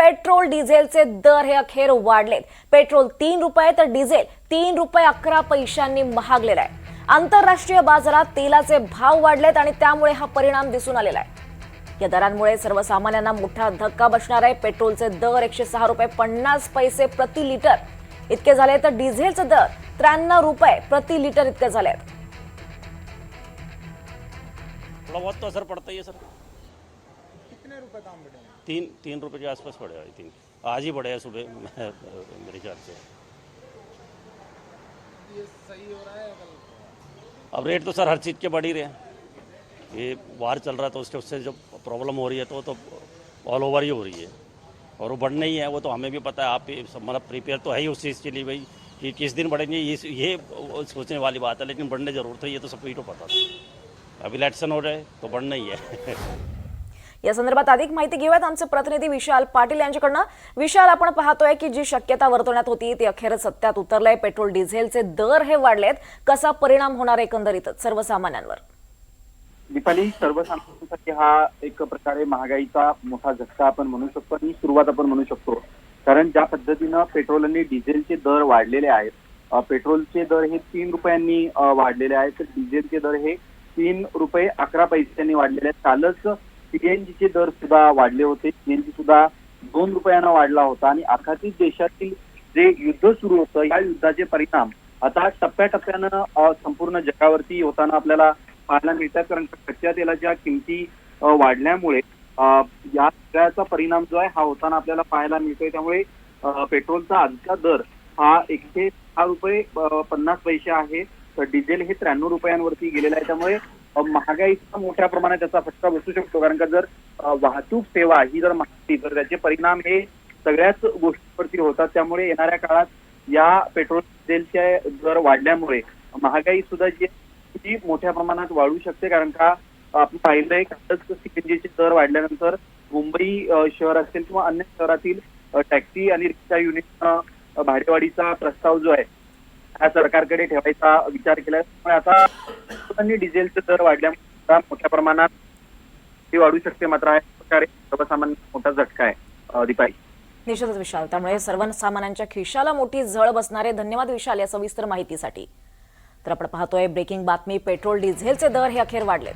Petrol डिझेलचे दर हे अखेर वाढलेत। पेट्रोल 3 रुपये तर डिझेल 3 रुपये 11 पैशांनी महागलेलं आहे। आंतरराष्ट्रीय बाजारात तेलाचे भाव वाढलेत आणि त्यामुळे हा परिणाम दिसून आलेला आहे। या दरांमुळे सर्वसामान्यांना मोठा धक्का बसणार आहे। पेट्रोलचे दर 106 रुपये 50 पैसे प्रति लिटर इतके झाले तर डिझेलचे दर 93 रुपये प्रति लिटर इतके झाले। थोड़ा बहुत तो असर पड़ता ही है सर। कितने रुपए दाम बढ़े हैं? तीन रुपए के आसपास पड़े आई थिंक। आज ही बढ़े हैं सुबह मेरे ख्याल से। ये सही हो रहा है या गलत? अब रेट तो सर हर चीज़ के बढ़ ही रहे हैं। ये वार चल रहा है तो उससे जो प्रॉब्लम हो रही है तो ऑल ओवर ही हो रही है और वो बढ़ना ही है। वो तो हमें भी पता है, आप मतलब प्रिपेयर तो है ही उस चीज़ के लिए भाई कि किस दिन बढ़ेंगे, ये सोचने वाली बात है। लेकिन बढ़ने जरूर था, ये तो सबको ही तो पता था। अभी इलेक्शन हो रहे तो बढ़ना ही है। या संदर्भात अधिक माहिती घेऊयात आमचे प्रतिनिधी विशाल पाटील यांच्याकडनं। विशाल, आपण पाहतोय की जी शक्यता वर्तवण्यात होती ती अखेरच सत्यात उतरलंय। पेट्रोल डिझेलचे दर हे वाढलेत, कसा परिणाम होणार एकंदरीत सर्वसामान्यांवर? दीपाली, सर्वसामान्यांसाठी हा एक प्रकारे महागाईचा मोठा झटका आपण म्हणू शकतो आणि सुरुवात आपण म्हणू शकतो। कारण ज्या पद्धतीनं पेट्रोल आणि डिझेलचे दर वाढलेले आहेत, पेट्रोलचे दर हे 3 रुपयांनी वाढलेले आहेत तर डिझेलचे दर हे 3 रुपये 11 पैशांनी वाढलेले आहेत। कालच सीएनजीचे दर सुद्धा वाढले होते। सीएनजी सुद्धा 2 रुपयांना वाढला होता आणि अखातीत देशातील जे युद्ध सुरू होतं या युद्धाचे परिणाम आता टप्प्याटप्प्यानं संपूर्ण जगावरती होताना आपल्याला पाहायला मिळतात। कारण कच्च्या तेलाच्या किमती वाढल्यामुळे या सगळ्याचा परिणाम जो आहे हा होताना आपल्याला पाहायला मिळतोय। त्यामुळे पेट्रोलचा आजचा दर हा 106 रुपये 50 पैसे आहे तर डिझेल हे 93 रुपयांवरती गेलेलं आहे। त्यामुळे महागाईचा मोठ्या प्रमाणात त्याचा फटका बसू शकतो। कारण का जर वाहतूक सेवा ही जर महागली तर त्याचे परिणाम हे सगळ्याच गोष्टींवरती होतात। त्यामुळे येणाऱ्या काळात या पेट्रोल डिझेलचे दर वाढल्यामुळे महागाई सुद्धा जी मोठ्या प्रमाणात वाढू शकते। कारण का आपण पाहिलंय कालच सीएनजीचे दर वाढल्यानंतर मुंबई शहर असेल किंवा अन्य शहरातील टॅक्सी आणि रिक्षा युनिट भाडेवाढीचा प्रस्ताव जो आहे हा सरकारकडे ठेवायचा विचार केला। त्यामुळे आता डिझेलचे दर वाढल्यामुळे मोठ्या प्रमाणात ती वाढू शकते। मात्र या प्रकारे सर्वसामान्य मोठा झटका आहे दीपाली। निश्चितच विशाल, त्यामुळे सर्वसामान्यांच्या खिशाला मोठी झळ बसणार आहे। धन्यवाद विशाल या सविस्तर माहितीसाठी। तर आपण पाहतोय ब्रेकिंग बातमी, पेट्रोल डिझेलचे दर हे अखेर वाढलेत।